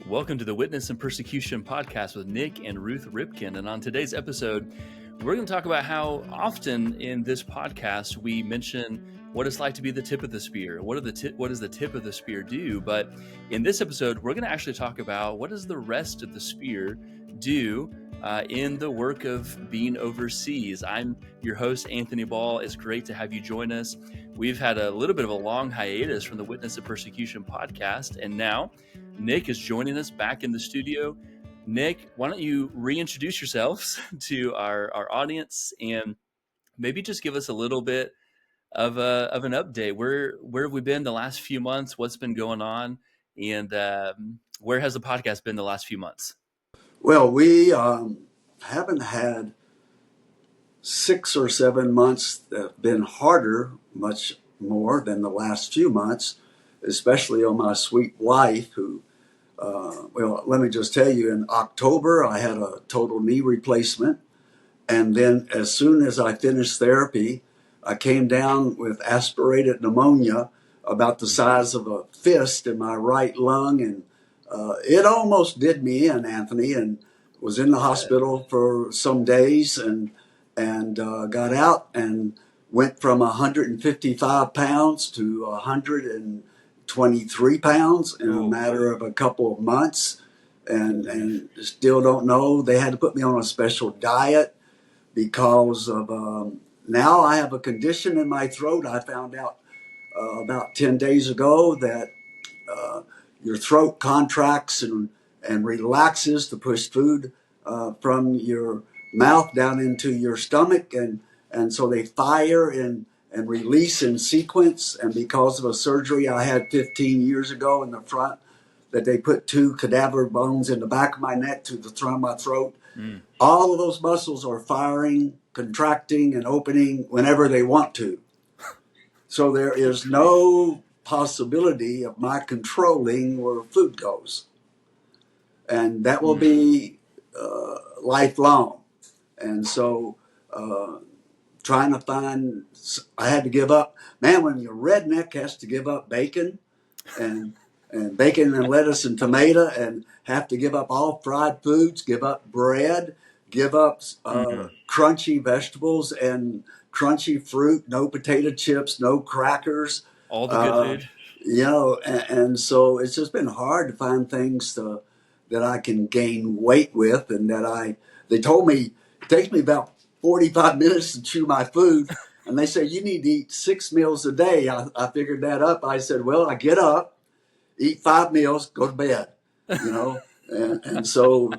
Welcome to the Witness and Persecution podcast with Nik and Ruth Ripken. And on today's episode, we're going to talk about how often in this podcast we mention what it's like to be the tip of the spear. What does the tip of the spear do? But in this episode, we're going to actually talk about what does the rest of the spear do in the work of being overseas. I'm your host, Anthony Ball. It's great to have you join us. We've had a little bit of a long hiatus from the Witness and Persecution podcast, and now Nik is joining us back in the studio. Nik, why don't you reintroduce yourselves to our audience and maybe just give us a little bit of an update. Where have we been the last few months? What's been going on? And where has the podcast been the last few months? Well, we haven't had 6 or 7 months that have been harder, much more than the last few months, especially on my sweet wife who, well, let me just tell you, in October, I had a total knee replacement. And then as soon as I finished therapy, I came down with aspirated pneumonia about the size of a fist in my right lung. And it almost did me in, Anthony, and was in the hospital for some days and got out and went from 155 pounds to 123 pounds in a matter of a couple of months, and still don't know. They had to put me on a special diet because of now I have a condition in my throat. I found out about 10 days ago that your throat contracts and relaxes to push food from your mouth down into your stomach, and so they fire and release in sequence. And because of a surgery I had 15 years ago in the front, that they put 2 cadaver bones in the back of my neck to the front of my throat, all of those muscles are firing, contracting, and opening whenever they want to. So there is no possibility of my controlling where food goes. And that will be lifelong. And so trying to find, I had to give up. Man, when your redneck has to give up bacon and bacon and lettuce and tomato and have to give up all fried foods, give up bread, give up crunchy vegetables and crunchy fruit, no potato chips, no crackers. All the good food. You know, and so it's just been hard to find things that I can gain weight with, and they told me it takes me about 45 minutes to chew my food, and they said you need to eat 6 meals a day. I figured that up. I said, well, I get up, eat 5 meals, go to bed, you know, and so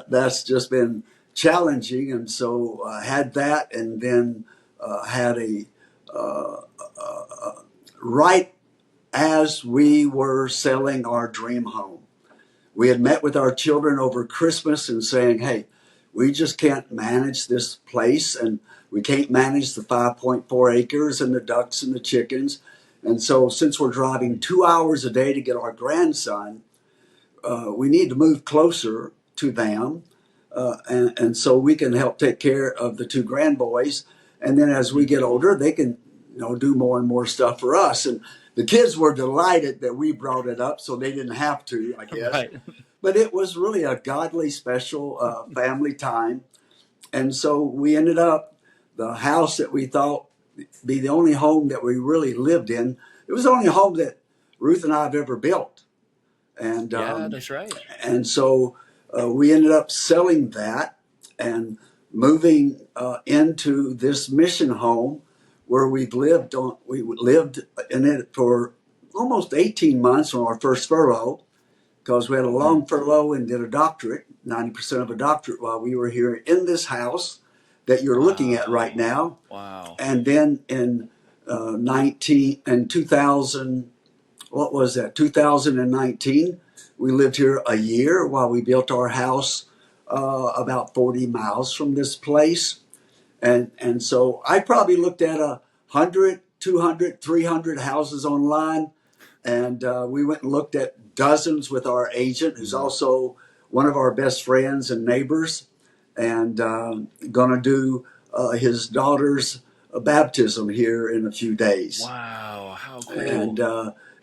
that's just been challenging. And so I had that, and then had right as we were selling our dream home. We had met with our children over Christmas and saying, hey, we just can't manage this place, and we can't manage the 5.4 acres and the ducks and the chickens. And so since we're driving 2 hours a day to get our grandson, we need to move closer to them. And so we can help take care of the 2 grandboys. And then as we get older, they can, do more and more stuff for us. And the kids were delighted that we brought it up, so they didn't have to, I guess. Right. But it was really a godly, special family time. And so we ended up, the house that we thought be the only home that we really lived in, it was the only home that Ruth and I have ever built. And Yeah, that's right. And so we ended up selling that and moving into this mission home where we lived in it for almost 18 months on our first furlough, because we had a long furlough and did a doctorate, 90% of a doctorate, while we were here in this house that you're looking at right now. Wow. And then in 2019, we lived here a year while we built our house about 40 miles from this place. And so I probably looked at 100, 200, 300 houses online. And we went and looked at dozens with our agent, who's also one of our best friends and neighbors, and going to do his daughter's baptism here in a few days. Wow, how cool. And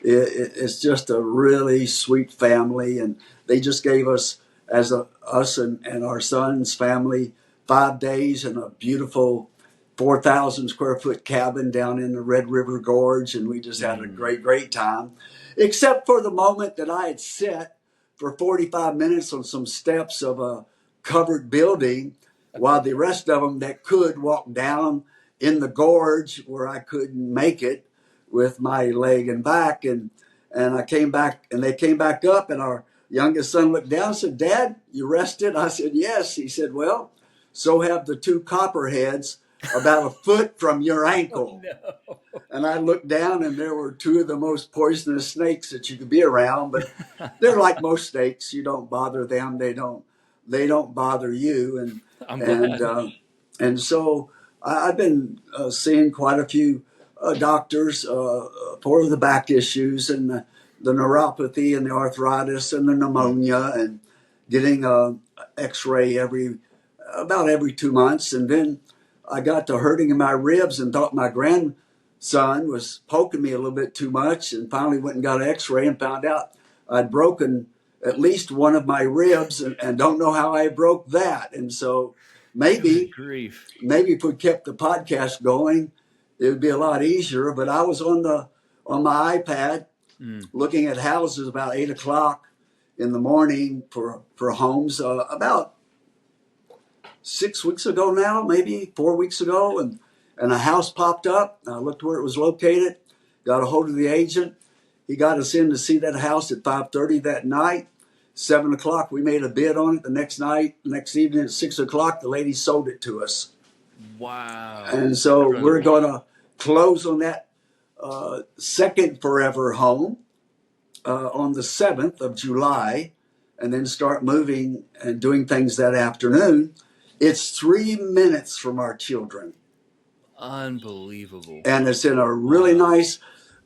It's just a really sweet family, and they just gave us, us and our son's family, 5 days in a beautiful 4,000 square foot cabin down in the Red River Gorge, and we just had a great time, except for the moment that I had sat for 45 minutes on some steps of a covered building, while the rest of them that could walk down in the gorge where I couldn't make it with my leg and back. And I came back, and they came back up, and our youngest son looked down and said, "Dad, you rested?" I said, "Yes." He said, "Well, so have the two copperheads about a foot from your ankle." Oh, no. And I looked down, and there were two of the most poisonous snakes that you could be around. But they're like most snakes; you don't bother them; they don't bother you. I'm And glad. and so I've been seeing quite a few doctors for the back issues and the neuropathy and the arthritis and the pneumonia, and getting a X-ray about every 2 months. And then I got to hurting in my ribs and thought my grandson was poking me a little bit too much, and finally went and got an X-ray and found out I'd broken at least one of my ribs, and don't know how I broke that. And so Good maybe grief. maybe if we kept the podcast going, it would be a lot easier. But I was on my iPad looking at houses about 8 o'clock in the morning for homes about 6 weeks ago now, maybe 4 weeks ago, and a house popped up. I looked where it was located, got a hold of the agent. He got us in to see that house at 5:30 that night. 7 o'clock, we made a bid on it. The next evening at 6 o'clock, the lady sold it to us. Wow. And so we're Incredible. going to close on that second forever home on the 7th of July, and then start moving and doing things that afternoon. It's 3 minutes from our children, Unbelievable. and it's in a Wow.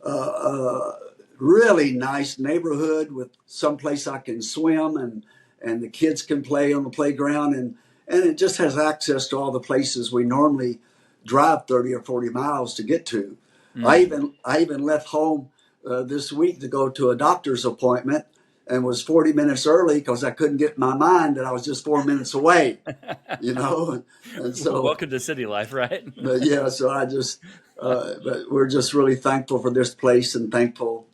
uh, uh, really nice neighborhood with some place I can swim, and the kids can play on the playground, and it just has access to all the places we normally drive 30 or 40 miles to get to. Mm. I even left home this week to go to a doctor's appointment, and was 40 minutes early because I couldn't get in my mind that I was just 4 minutes away, you know. And so, Welcome to city life, right? but yeah, so but we're just really thankful for this place, and thankful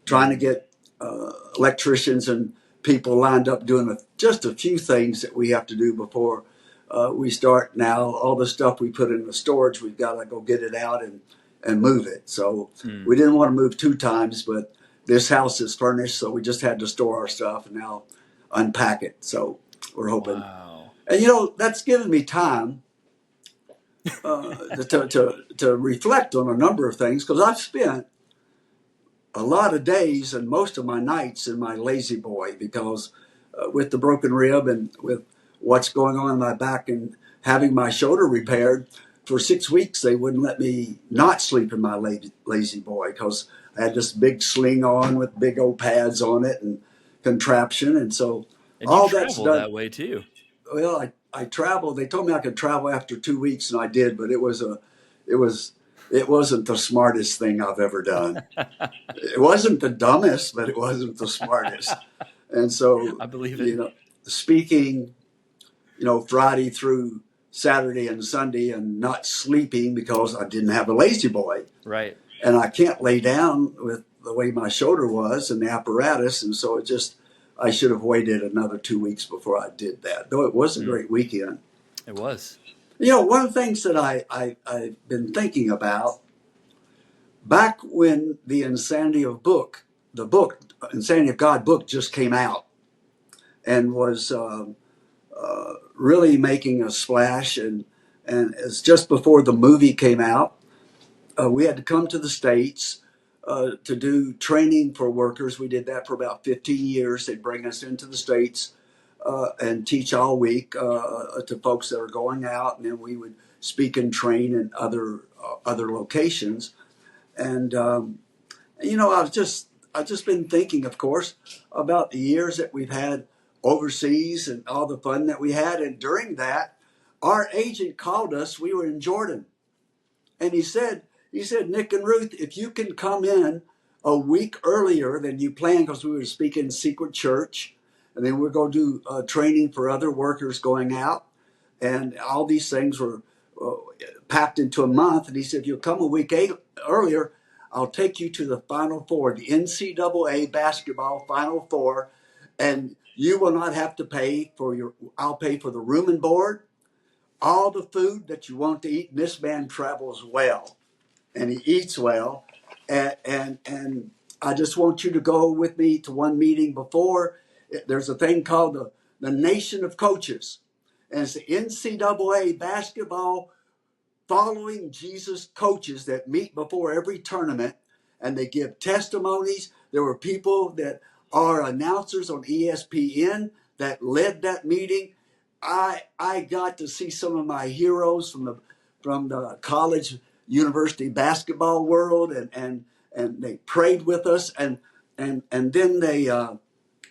trying to Mm. get electricians and people lined up doing just a few things that we have to do before we start. Now, all the stuff we put in the storage, we've got to go get it out and move it. So Mm. we didn't want to move 2 times, but this house is furnished, so we just had to store our stuff and now unpack it. So we're hoping. Wow. And that's given me time to reflect on a number of things, because I've spent a lot of days and most of my nights in my lazy boy, because with the broken rib and with what's going on in my back and having my shoulder repaired, for 6 weeks they wouldn't let me not sleep in my lazy boy, because I had this big sling on with big old pads on it and contraption. And so And you all that's travel done. that way too. Well, I traveled. They told me I could travel after 2 weeks, and I did, but it was it wasn't the smartest thing I've ever done. It wasn't the dumbest, but it wasn't the smartest. And so, I believe it. you know, speaking, Friday through Saturday and Sunday, and not sleeping because I didn't have a lazy boy, Right. and I can't lay down with the way my shoulder was and the apparatus. And so I should have waited another 2 weeks before I did that, though it was a Mm. great weekend. It was. One of the things that I've been thinking about, back when the Insanity of God book just came out, and was really making a splash, and it's just before the movie came out. We had to come to the States to do training for workers. We did that for about 15 years. They'd bring us into the States and teach all week to folks that are going out, and then we would speak and train in other locations. And I've just been thinking, of course, about the years that we've had overseas and all the fun that we had. And during that, our agent called us. We were in Jordan, and he said, "Nick and Ruth, if you can come in a week earlier than you planned because we were speaking in secret church. And then we're going to do training for other workers going out. And all these things were packed into a month. And he said, if you'll come a week earlier, I'll take you to the Final Four, the NCAA basketball Final Four. And you will not have to pay for I'll pay for the room and board, all the food that you want to eat. And this man travels well and he eats well. And I just want you to go with me to one meeting before. There's a thing called the Nation of Coaches. And it's the NCAA basketball following Jesus coaches that meet before every tournament. And they give testimonies. There were people that are announcers on ESPN that led that meeting. I got to see some of my heroes from the college university basketball world, and they prayed with us, and then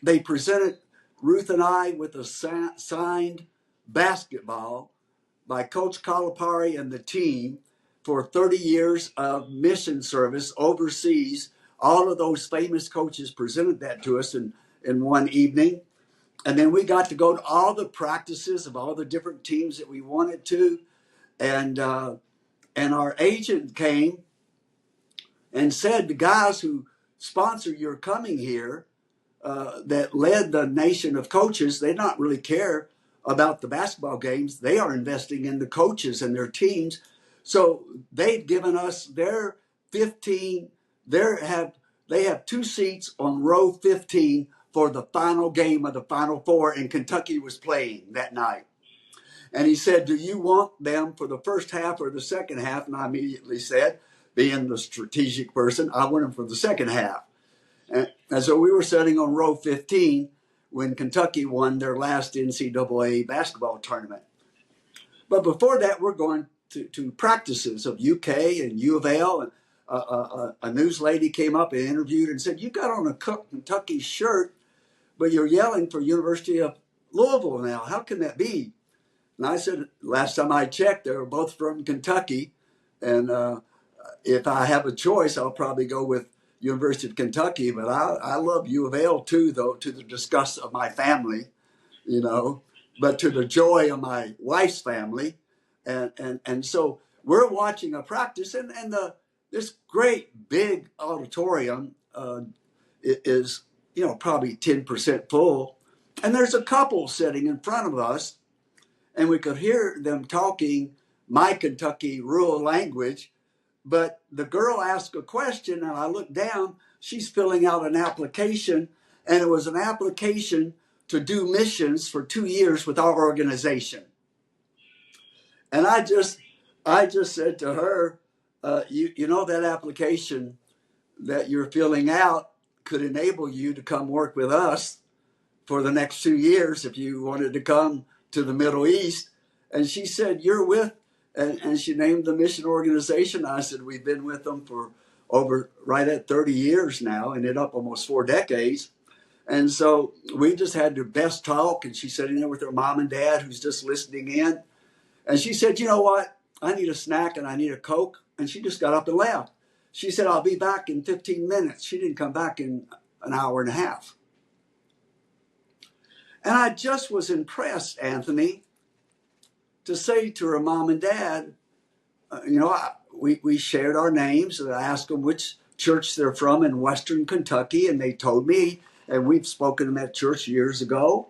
they presented Ruth and I with a signed basketball by Coach Calipari and the team for 30 years of mission service overseas. All of those famous coaches presented that to us in one evening. And then we got to go to all the practices of all the different teams that we wanted to. And our agent came and said, the guys who sponsor your coming here, that led the nation of coaches, they don't really care about the basketball games. They are investing in the coaches and their teams. So they've given us their 15, they have 2 seats on row 15 for the final game of the Final Four, and Kentucky was playing that night. And he said, do you want them for the first half or the second half? And I immediately said, being the strategic person, I want them for the second half. And so we were sitting on row 15 when Kentucky won their last NCAA basketball tournament. But before that, we're going to practices of UK and U of L. And a news lady came up and interviewed and said, you got on a Kentucky shirt, but you're yelling for University of Louisville now. How can that be? And I said, last time I checked, they were both from Kentucky. And if I have a choice, I'll probably go with University of Kentucky. But I love U of L too, though, to the disgust of my family, but to the joy of my wife's family. And so we're watching a practice, and this great big auditorium is probably 10% full. And there's a couple sitting in front of us, and we could hear them talking my Kentucky rural language. But the girl asked a question, and I looked down. She's filling out an application, and it was an application to do missions for 2 years with our organization. And I just said to her, that application that you're filling out could enable you to come work with us for the next 2 years if you wanted to come to the Middle East. And she said, you're with, and she named the mission organization. I said, we've been with them for over right at 30 years now, ended up almost 4 decades. And so we just had the best talk. And she's sitting there with her mom and dad, who's just listening in. And she said, you know what? I need a snack and I need a Coke. And she just got up and left. She said, I'll be back in 15 minutes. She didn't come back in an hour and a half. And I just was impressed, Anthony, to say to her mom and dad, we shared our names, and I asked them which church they're from in Western Kentucky, and they told me, and we've spoken to that church years ago.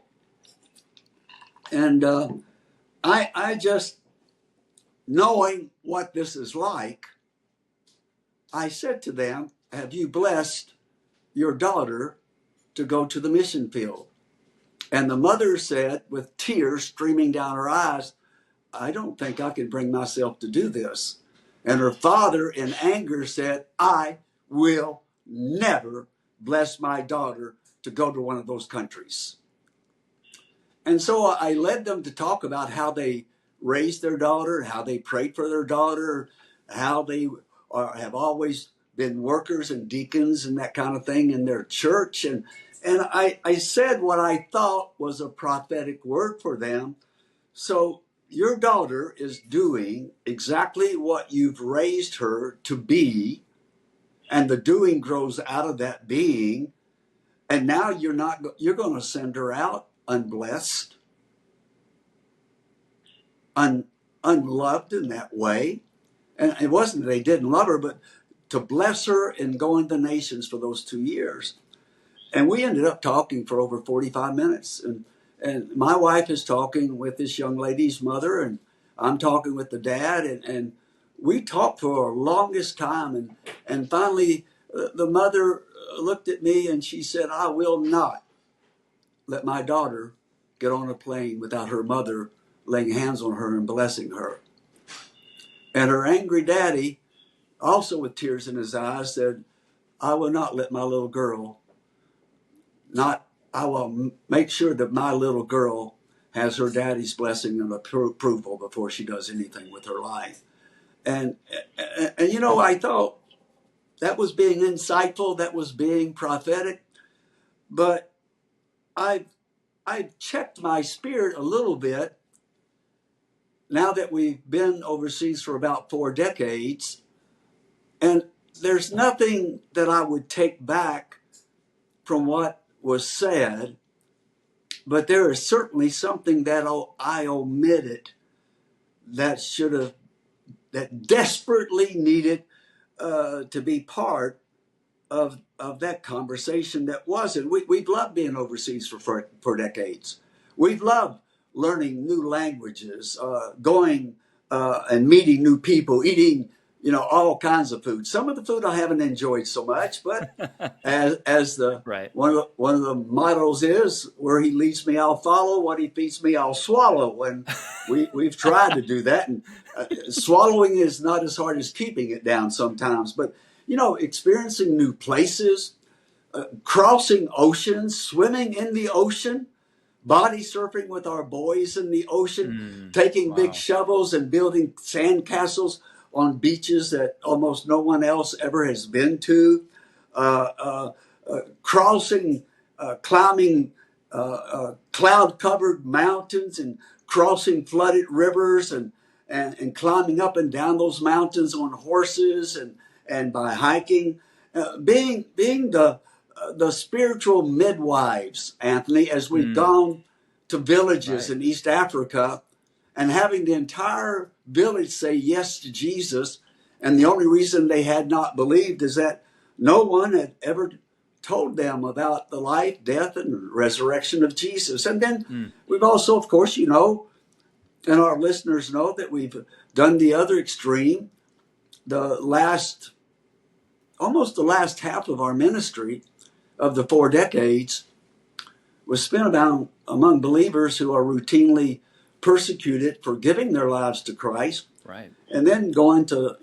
And I just, knowing what this is like, I said to them, have you blessed your daughter to go to the mission field? And the mother said, with tears streaming down her eyes, I don't think I can bring myself to do this. And her father, in anger, said, I will never bless my daughter to go to one of those countries. And so I led them to talk about how they raised their daughter, how they prayed for their daughter, how they have always been workers and deacons and that kind of thing in their church. And I said what I thought was a prophetic word for them. So your daughter is doing exactly what you've raised her to be, and the doing grows out of that being. And now you're going to send her out unblessed, unloved in that way. And it wasn't that they didn't love her, but to bless her and go into the nations for those 2 years. And we ended up talking for over 45 minutes. And my wife is talking with this young lady's mother, and I'm talking with the dad. And we talked for the longest time. And finally, the mother looked at me and she said, I will not let my daughter get on a plane without her mother laying hands on her and blessing her. And her angry daddy, also with tears in his eyes, said, I will not let my little girl I will make sure that my little girl has her daddy's blessing and approval before she does anything with her life. And I thought that was being insightful, that was being prophetic, but I checked my spirit a little bit now that we've been overseas for about 4 decades, and there's nothing that I would take back from what was said, but there is certainly something that I omitted that desperately needed to be part of that conversation that wasn't. We've loved being overseas for decades. We've loved learning new languages, going and meeting new people, eating all kinds of food. Some of the food I haven't enjoyed so much, but as the Right. one of the mottos is, where he leads me, I'll follow. What he feeds me, I'll swallow. And we've tried to do that, and swallowing is not as hard as keeping it down sometimes. But experiencing new places, crossing oceans, swimming in the ocean, body surfing with our boys in the ocean, taking big shovels and building sand castles on beaches that almost no one else ever has been to, climbing cloud-covered mountains and crossing flooded rivers and climbing up and down those mountains on horses and by hiking, being the spiritual midwives, Anthony, as we've gone to villages in East Africa, and having the entire village say yes to Jesus. And the only reason they had not believed is that no one had ever told them about the life, death, and resurrection of Jesus. And then we've also, of course, and our listeners know that we've done the other extreme. Almost the last half of our ministry of the 4 decades was spent among believers who are routinely persecuted for giving their lives to Christ. Right. And then going to,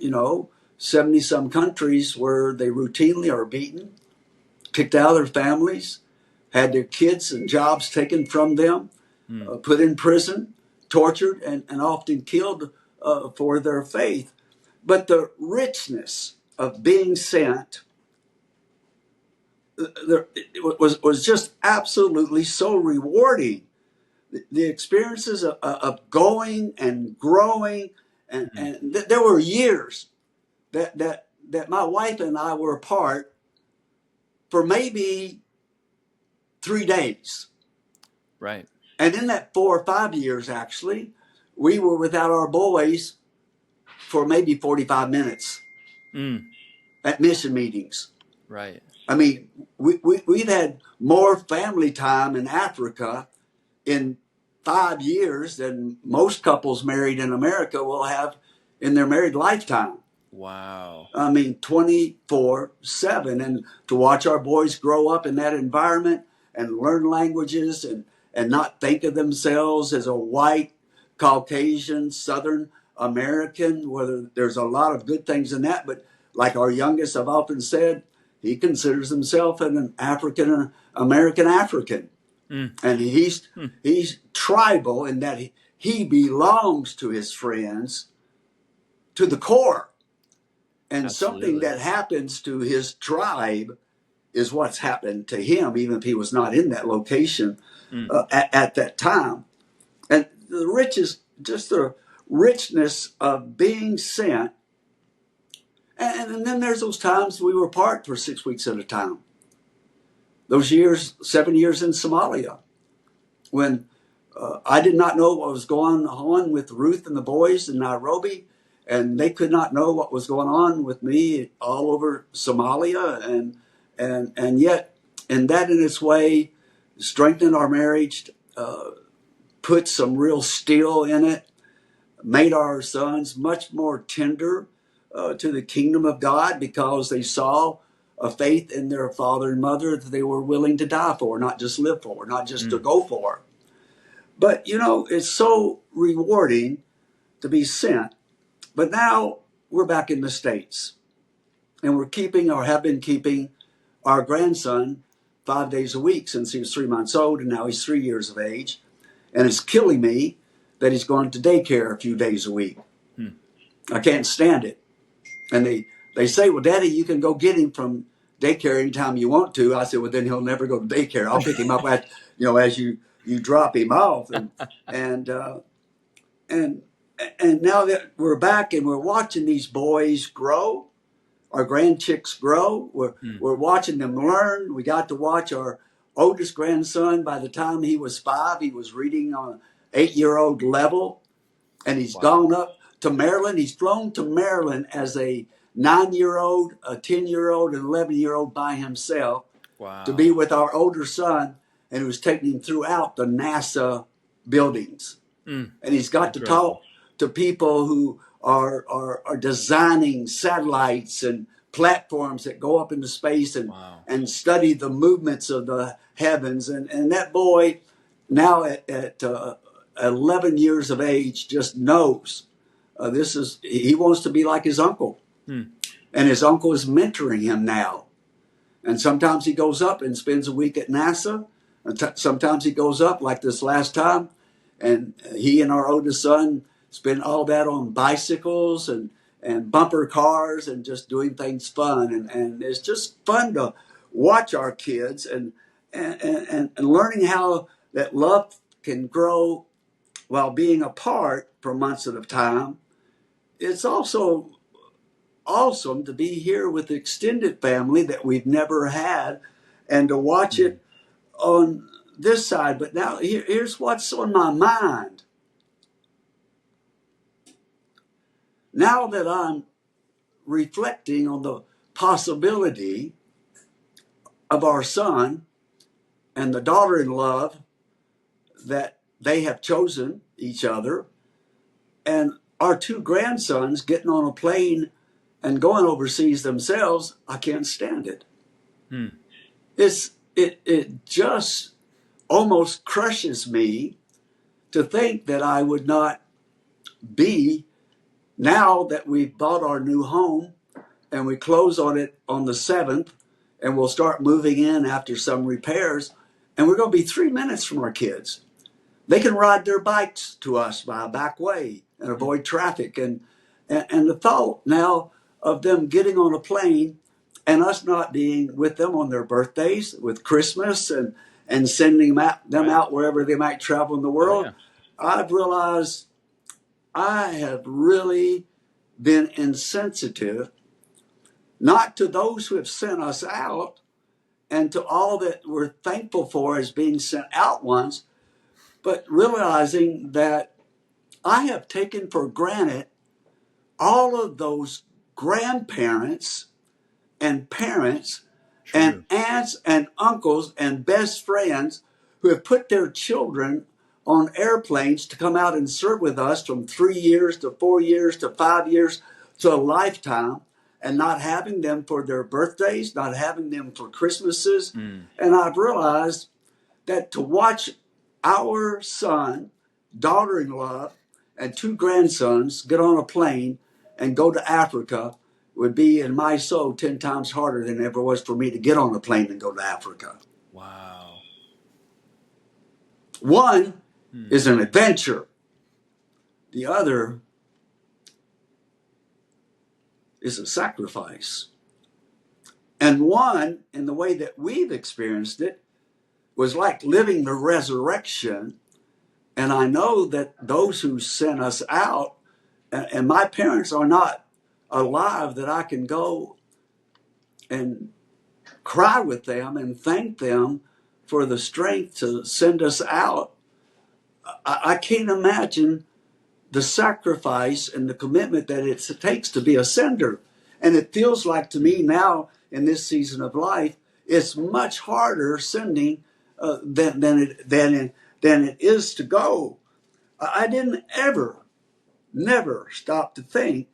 70 some countries where they routinely are beaten, kicked out of their families, had their kids and jobs taken from them, put in prison, tortured, and often killed for their faith. But the richness of being sent was just absolutely so rewarding. The experiences of going and growing, and there were years that my wife and I were apart for maybe 3 days. Right. And in that 4 or 5 years, actually, we were without our boys for maybe 45 minutes at mission meetings. Right. I mean, we've had more family time in Africa in 5 years than most couples married in America will have in their married lifetime. Wow. I mean, 24/7. And to watch our boys grow up in that environment and learn languages and not think of themselves as a white, Caucasian, Southern American, whether there's a lot of good things in that. But like our youngest, I've often said, he considers himself an African American African. And he's tribal in that he belongs to his friends to the core. And Absolutely. something that happens to his tribe is what's happened to him, even if he was not in that location at that time. And the richness of being sent And then there's those times we were apart for 6 weeks at a time. Those years, 7 years in Somalia, when I did not know what was going on with Ruth and the boys in Nairobi, and they could not know what was going on with me all over Somalia, and yet, and that in its way strengthened our marriage, put some real steel in it, made our sons much more tender to the kingdom of God, because they saw a faith in their father and mother that they were willing to die for, not just live for, not just to go for. But, it's so rewarding to be sent. But now we're back in the States, and we're keeping, or have been keeping, our grandson 5 days a week since he was 3 months old, and now he's 3 years of age. And it's killing me that he's going to daycare a few days a week. I can't stand it. And they say, well, Daddy, you can go get him from daycare anytime you want to. I said, well, then he'll never go to daycare. I'll pick him up as you drop him off. And now that we're back and we're watching these boys grow, our grandchicks grow, we're watching them learn. We got to watch our oldest grandson. By the time he was 5, he was reading on an 8-year-old level, and he's gone up to Maryland. He's flown to Maryland as a 9-year-old, a 10-year-old, and 11-year-old by himself to be with our older son, and it was taking him throughout the NASA buildings. And he's got to talk to people who are designing satellites and platforms that go up into space and study the movements of the heavens. And that boy, now at 11 years of age, just knows he wants to be like his uncle. And his uncle is mentoring him now. And sometimes he goes up and spends a week at NASA. And sometimes he goes up like this last time. And he and our oldest son spend all that on bicycles and bumper cars and just doing things fun. And it's just fun to watch our kids and learning how that love can grow while being apart for months at a time. It's also awesome to be here with the extended family that we've never had and to watch it on this side. But now here's what's on my mind. Now that I'm reflecting on the possibility of our son and the daughter-in-law that they have chosen each other, and our 2 grandsons getting on a plane and going overseas themselves, I can't stand it. It just almost crushes me to think that I would not be, now that we've bought our new home and we close on it on the 7th, and we'll start moving in after some repairs, and we're going to be 3 minutes from our kids. They can ride their bikes to us by a back way and avoid traffic. And the thought now of them getting on a plane and us not being with them on their birthdays, with Christmas, and sending them out wherever they might travel in the world, I've realized I have really been insensitive, not to those who have sent us out and to all that we're thankful for as being sent out ones, but realizing that I have taken for granted all of those grandparents and parents and aunts and uncles and best friends who have put their children on airplanes to come out and serve with us from 3 years to 4 years to 5 years to a lifetime, and not having them for their birthdays, not having them for Christmases. And I've realized that to watch our son, daughter-in-law, and 2 grandsons get on a plane and go to Africa would be, in my soul, 10 times harder than it ever was for me to get on a plane and go to Africa. Wow. One is an adventure. The other is a sacrifice. And one, in the way that we've experienced it, was like living the resurrection. And I know that those who sent us out, and my parents are not alive that I can go and cry with them and thank them for the strength to send us out. I can't imagine the sacrifice and the commitment that it takes to be a sender. And it feels like to me now in this season of life, it's much harder sending than it is to go. I didn't never stop to think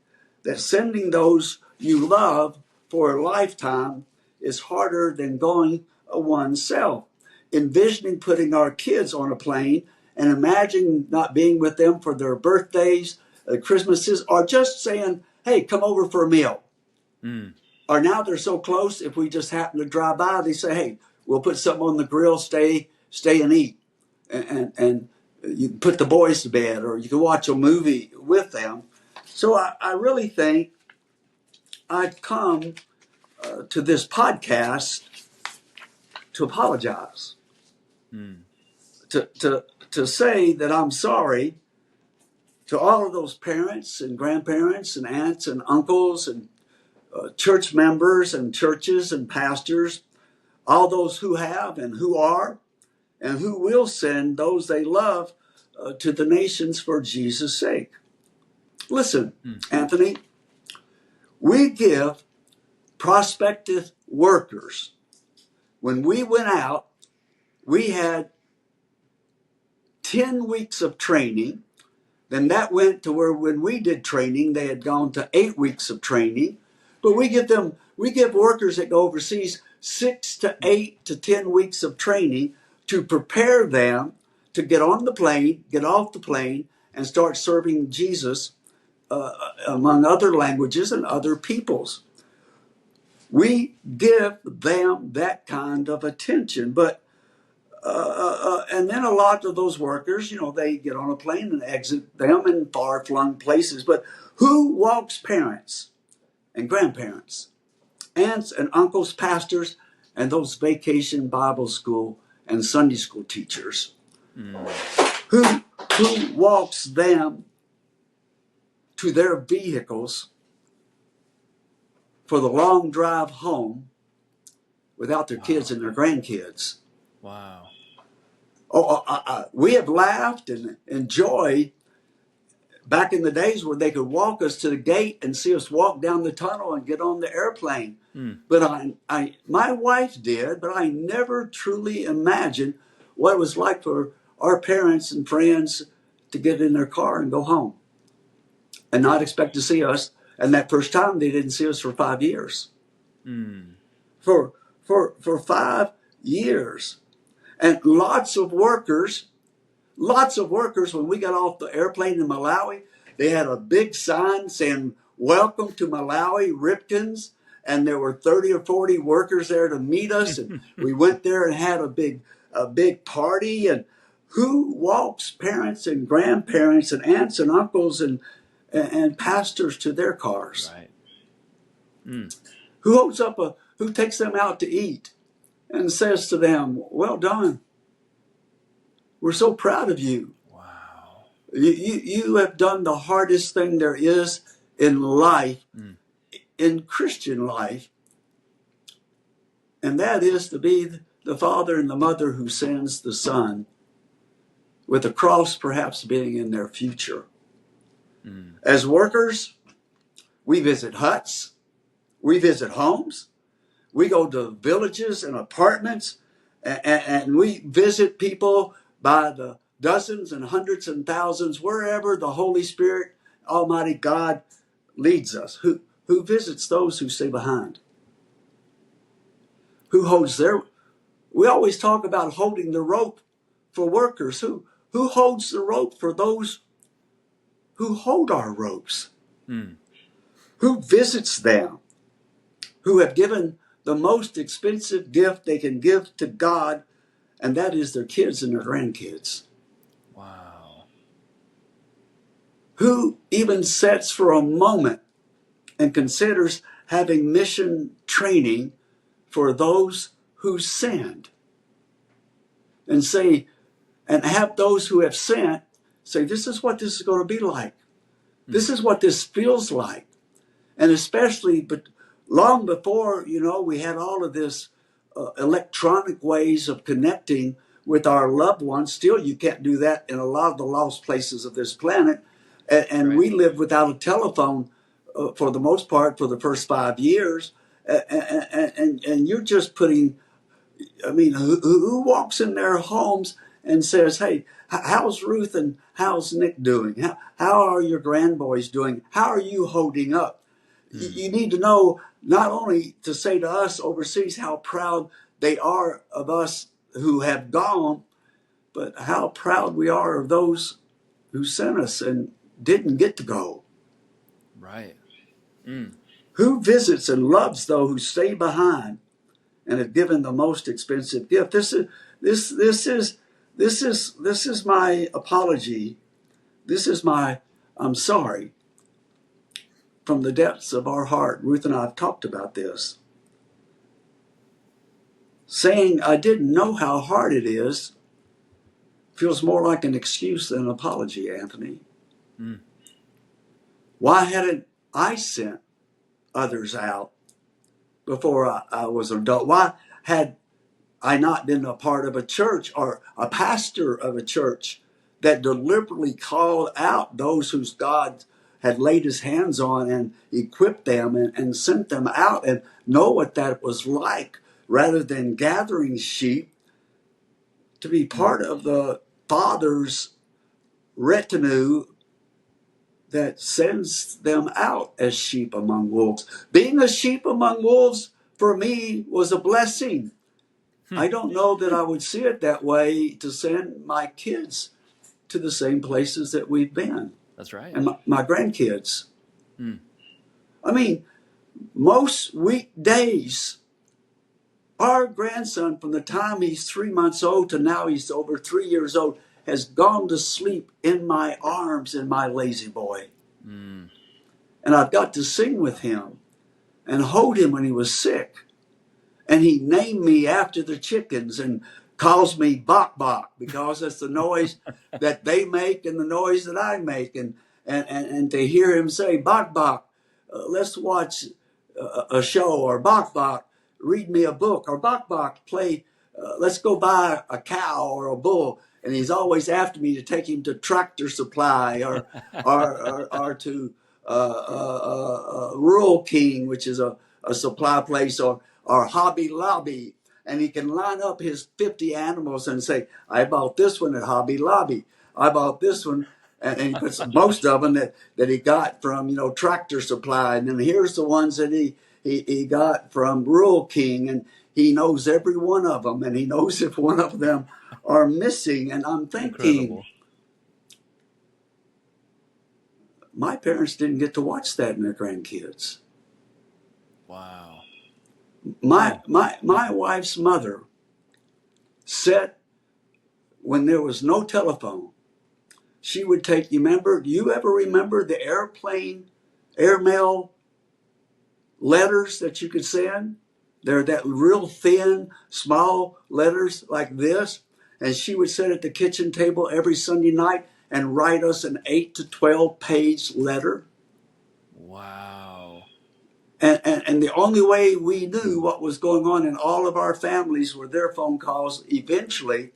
that sending those you love for a lifetime is harder than going oneself. Envisioning putting our kids on a plane and imagining not being with them for their birthdays, Christmases, or just saying, hey, come over for a meal. Or now they're so close, if we just happen to drive by, they say, hey, we'll put something on the grill, stay and eat. And you can put the boys to bed, or you can watch a movie with them. So I really think I've come to this podcast to apologize, to say that I'm sorry to all of those parents and grandparents and aunts and uncles and church members and churches and pastors, all those who have and who are and who will send those they love to the nations for Jesus' sake. Listen, Anthony, we give prospective workers, when we went out, we had 10 weeks of training. Then that went to where when we did training, they had gone to 8 weeks of training. But we give workers that go overseas 6 to 8 to 10 weeks of training to prepare them to get on the plane, get off the plane, and start serving Jesus among other languages and other peoples. We give them that kind of attention. But and then a lot of those workers, they get on a plane and exit them in far-flung places. But who walks parents and grandparents, aunts and uncles, pastors, and those vacation Bible school and Sunday school teachers? Who walks them to their vehicles for the long drive home without their kids and their grandkids? Wow. We have laughed and enjoyed back in the days where they could walk us to the gate and see us walk down the tunnel and get on the airplane. But my wife did, but I never truly imagined what it was like for our parents and friends to get in their car and go home and not expect to see us. And that first time they didn't see us for 5 years. For 5 years. And lots of workers, when we got off the airplane in Malawi, they had a big sign saying, welcome to Malawi, Ripkens. And there were 30 or 40 workers there to meet us. And we went there and had a big party. And who walks parents and grandparents and aunts and uncles and pastors to their cars? Right. Who takes them out to eat and says to them, well done. We're so proud of you. Wow. You have done the hardest thing there is in life, in Christian life, and that is to be the father and the mother who sends the son, with the cross perhaps being in their future. As workers, we visit huts, we visit homes, we go to villages and apartments, and we visit people by the dozens and hundreds and thousands, wherever the Holy Spirit, Almighty God, leads us. Who visits those who stay behind? Who holds we always talk about holding the rope for workers. Who holds the rope for those who hold our ropes? Who visits them? Who have given the most expensive gift they can give to God, and that is their kids and their grandkids. Wow. Who even sits for a moment and considers having mission training for those who sinned, and have those who have sinned say, this is what this is going to be like. This is what this feels like. And especially, but long before, we had all of this electronic ways of connecting with our loved ones. Still, you can't do that in a lot of the lost places of this planet. And Right. we lived without a telephone for the most part for the first 5 years. And you're just putting, I mean, who walks in their homes and says, hey, how's Ruth and how's Nick doing? How are your grandboys doing? How are you holding up? You need to know, not only to say to us overseas how proud they are of us who have gone, but how proud we are of those who sent us and didn't get to go. Right. Mm. Who visits and loves those who stay behind and have given the most expensive gift? This is my apology. This is my I'm sorry from the depths of our heart. Ruth and I have talked about this. Saying I didn't know how hard it is feels more like an excuse than an apology, Anthony. Mm. Why hadn't I sent others out before I was an adult? Why had I not been a part of a church or a pastor of a church that deliberately called out those whose God had laid his hands on and equipped them and sent them out and know what that was like, rather than gathering sheep to be part of the Father's retinue that sends them out as sheep among wolves? Being a sheep among wolves for me was a blessing. I don't know that I would see it that way to send my kids to the same places that we've been. That's right. And my grandkids. Mm. I mean, most weekdays, our grandson, from the time he's 3 months old to now he's over 3 years old, has gone to sleep in my arms in my lazy boy. Mm. And I've got to sing with him and hold him when he was sick. And he named me after the chickens and calls me Bok Bok because that's the noise that they make and the noise that I make. And to hear him say, Bok Bok, let's watch a show, or Bok Bok, read me a book, or Bok Bok, play, let's go buy a cow or a bull. And he's always after me to take him to Tractor Supply or to Rural King, which is a supply place, or Hobby Lobby. And he can line up his 50 animals and say, I bought this one at Hobby Lobby. I bought this one. And he puts most of them that he got from, Tractor Supply. And then here's the ones that he got from Rural King. And he knows every one of them. And he knows if one of them are missing. And I'm thinking, Incredible. my parents didn't get to watch that in their grandkids. Wow. My wife's mother said, when there was no telephone, she would take, do you ever remember the airmail letters that you could send? They're that real thin, small letters like this. And she would sit at the kitchen table every Sunday night and write us an 8 to 12 page letter. Wow. And the only way we knew what was going on in all of our families were their phone calls eventually.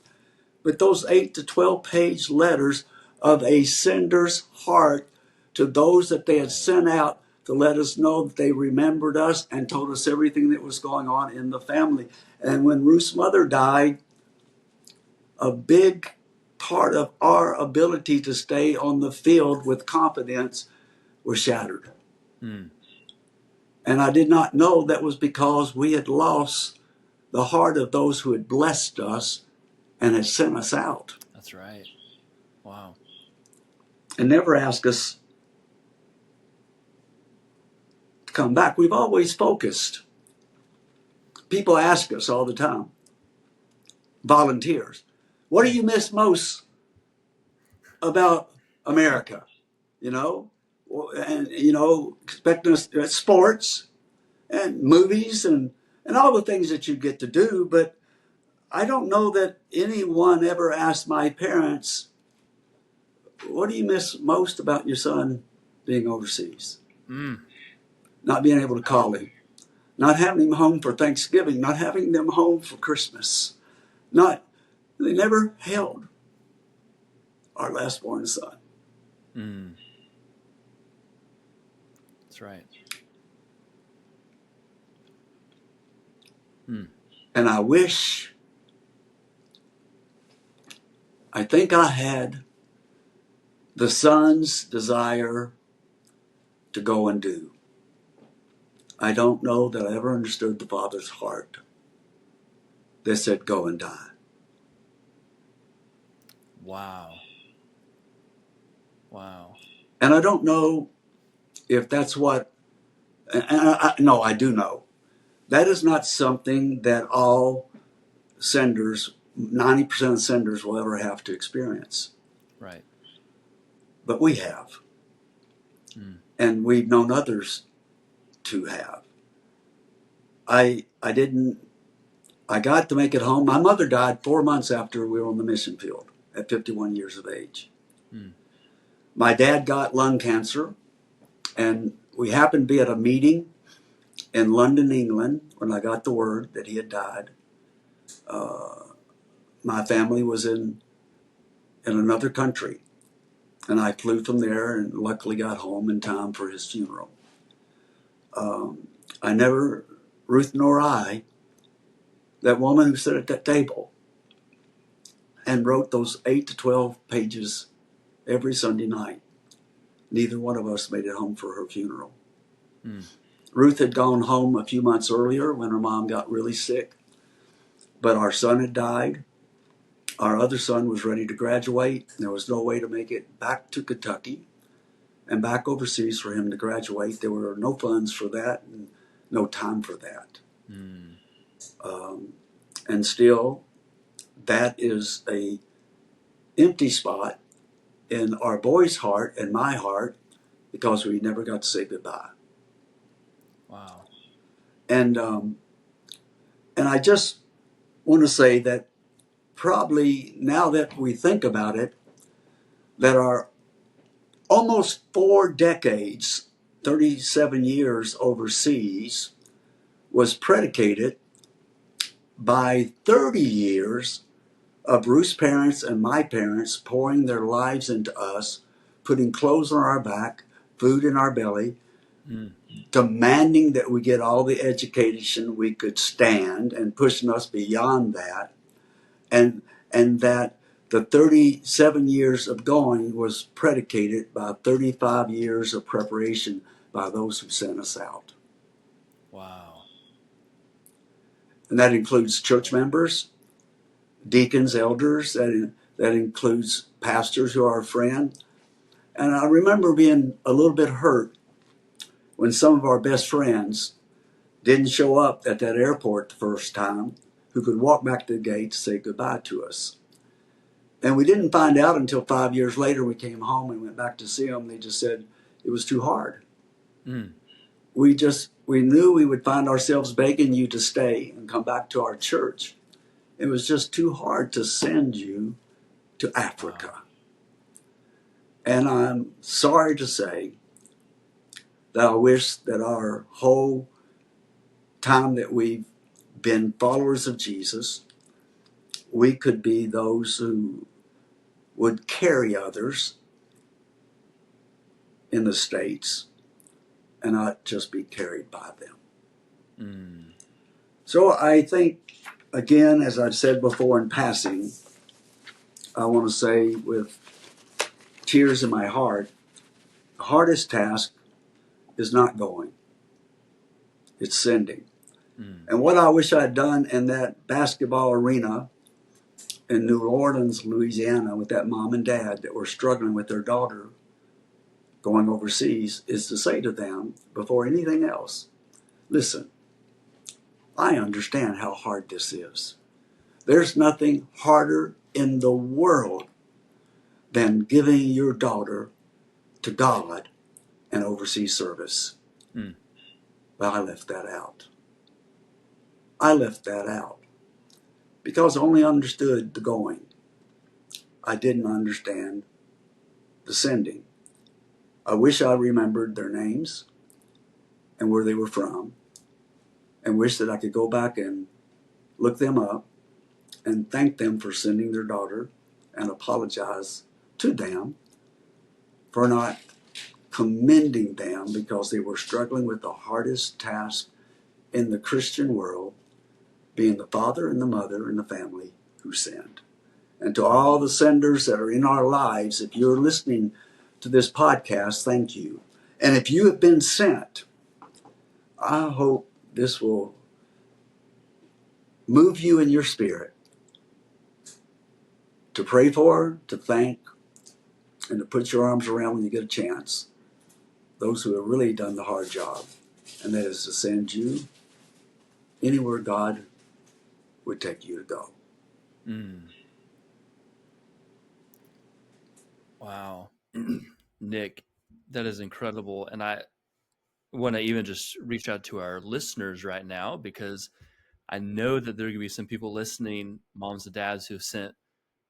But those 8 to 12 page letters of a sender's heart to those that they had sent out to let us know that they remembered us and told us everything that was going on in the family. And when Ruth's mother died, a big part of our ability to stay on the field with confidence was shattered. Mm. And I did not know that was because we had lost the heart of those who had blessed us and had sent us out. That's right. Wow. And never asked us to come back. We've always focused. People ask us all the time, volunteers, what do you miss most about America? Expecting us at sports and movies and all the things that you get to do. But I don't know that anyone ever asked my parents, what do you miss most about your son being overseas? Mm. not being able to call him, not having him home for Thanksgiving, not having them home for Christmas. They never held our last born son. Mm. That's right. Mm. And I think I had the son's desire to go and do. I don't know that I ever understood the father's heart that said, go and die. Wow. Wow. And I don't know if that's what, no, I do know. That is not something that all senders, 90% of senders will ever have to experience. Right. But we have. Mm. And we've known others to have. I got to make it home. My mother died 4 months after we were on the mission field at 51 years of age. Mm. My dad got lung cancer, and we happened to be at a meeting in London, England, when I got the word that he had died. My family was in another country, and I flew from there and luckily got home in time for his funeral. I never, Ruth nor I, that woman who sat at that table and wrote those 8 to 12 pages every Sunday night, neither one of us made it home for her funeral. Mm. Ruth had gone home a few months earlier when her mom got really sick, but our son had died. Our other son was ready to graduate. There was no way to make it back to Kentucky and back overseas for him to graduate. There were no funds for that and no time for that. Mm. And still, that is a empty spot in our boy's heart and my heart because we never got to say goodbye. Wow. And I just want to say that probably now that we think about it, that our almost 4 decades, 37 years overseas, was predicated by 30 years of Ruth's parents and my parents pouring their lives into us, putting clothes on our back, food in our belly, Mm. demanding that we get all the education we could stand and pushing us beyond that. And that the 37 years of going was predicated by 35 years of preparation by those who sent us out. Wow. And that includes church members, deacons, elders, that includes pastors who are our friend. And I remember being a little bit hurt when some of our best friends didn't show up at that airport the first time, who could walk back to the gate to say goodbye to us. And we didn't find out until 5 years later. We came home and went back to see them. They just said it was too hard. Mm. We knew we would find ourselves begging you to stay and come back to our church. It was just too hard to send you to Africa. Wow. And I'm sorry to say that I wish that our whole time that we've been followers of Jesus, we could be those who would carry others in the States and not just be carried by them. Mm. So I think, again, as I've said before in passing, I want to say with tears in my heart, the hardest task is not going, it's sending. Mm. And what I wish I'd done in that basketball arena in New Orleans, Louisiana, with that mom and dad that were struggling with their daughter going overseas, is to say to them, before anything else, listen, I understand how hard this is. There's nothing harder in the world than giving your daughter to God and overseas service. Mm. But I left that out. I left that out because I only understood the going. I didn't understand the sending. I wish I remembered their names. and where they were from, and wish that I could go back and look them up and thank them for sending their daughter and apologize to them for not commending them because they were struggling with the hardest task in the Christian world, being the father and the mother and the family who sinned. And to all the senders that are in our lives, if you're listening to this podcast, thank you. And if you have been sent, I hope this will move you in your spirit to pray for, to thank, and to put your arms around when you get a chance those who have really done the hard job, and that is to send you anywhere God would take you to go. Wow. Nik, that is incredible. And I want to even just reach out to our listeners right now, because I know that there are going to be some people listening, moms and dads who have sent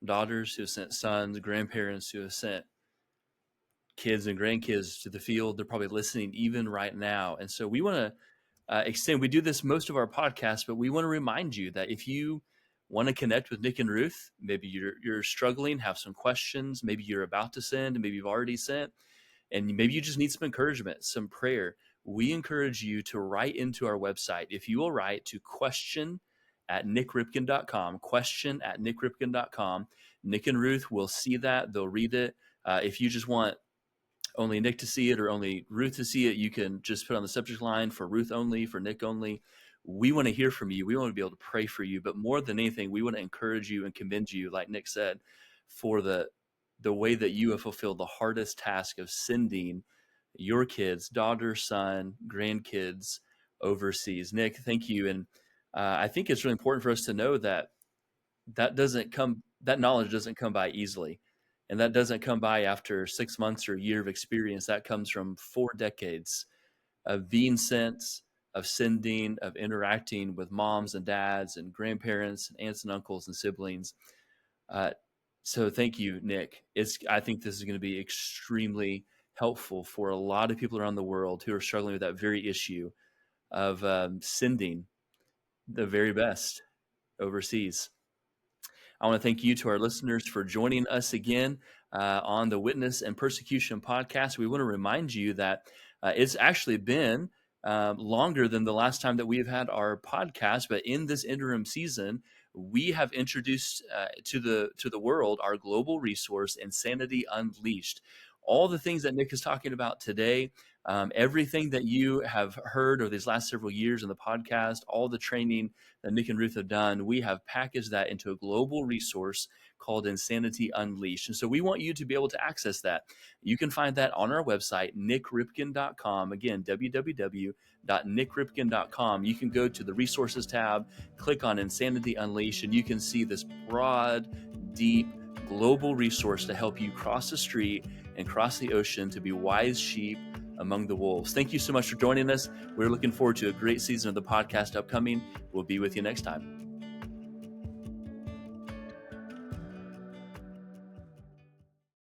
daughters, who have sent sons, grandparents who have sent kids and grandkids to the field. They're probably listening even right now. And so we want to extend, we do this most of our podcasts, but we want to remind you that if you want to connect with Nik and Ruth, maybe you're struggling, have some questions, maybe you're about to send, maybe you've already sent, and maybe you just need some encouragement, some prayer, we encourage you to write into our website. If you will write to question@nikripken.com, question@nikripken.com, Nik and Ruth will see that. They'll read it. If you just want only Nik to see it or only Ruth to see it, you can just put on the subject line for Ruth only, for Nik only. We want to hear from you. We want to be able to pray for you. But more than anything, we want to encourage you and commend you, like Nik said, for the way that you have fulfilled the hardest task of sending your kids, daughter, son, grandkids overseas. Nik, thank you. And I think it's really important for us to know that that knowledge doesn't come by easily. And that doesn't come by after 6 months or a year of experience. That comes from 4 decades of being sent, of sending, of interacting with moms and dads and grandparents and aunts and uncles and siblings. So thank you, Nik. I think this is going to be extremely helpful for a lot of people around the world who are struggling with that very issue of sending the very best overseas. I want to thank you to our listeners for joining us again on the Witness and Persecution podcast. We want to remind you that it's actually been longer than the last time that we've had our podcast, but in this interim season, we have introduced to the world our global resource, Insanity Unleashed. All the things that Nik is talking about today, everything that you have heard over these last several years in the podcast, all the training that Nik and Ruth have done, we have packaged that into a global resource called Insanity Unleashed. And so we want you to be able to access that. You can find that on our website, nikripken.com. Again, www.nikripken.com. You can go to the resources tab, click on Insanity Unleashed, and you can see this broad, deep, global resource to help you cross the street and cross the ocean to be wise sheep among the wolves. Thank you so much for joining us. We're looking forward to a great season of the podcast upcoming. We'll be with you next time.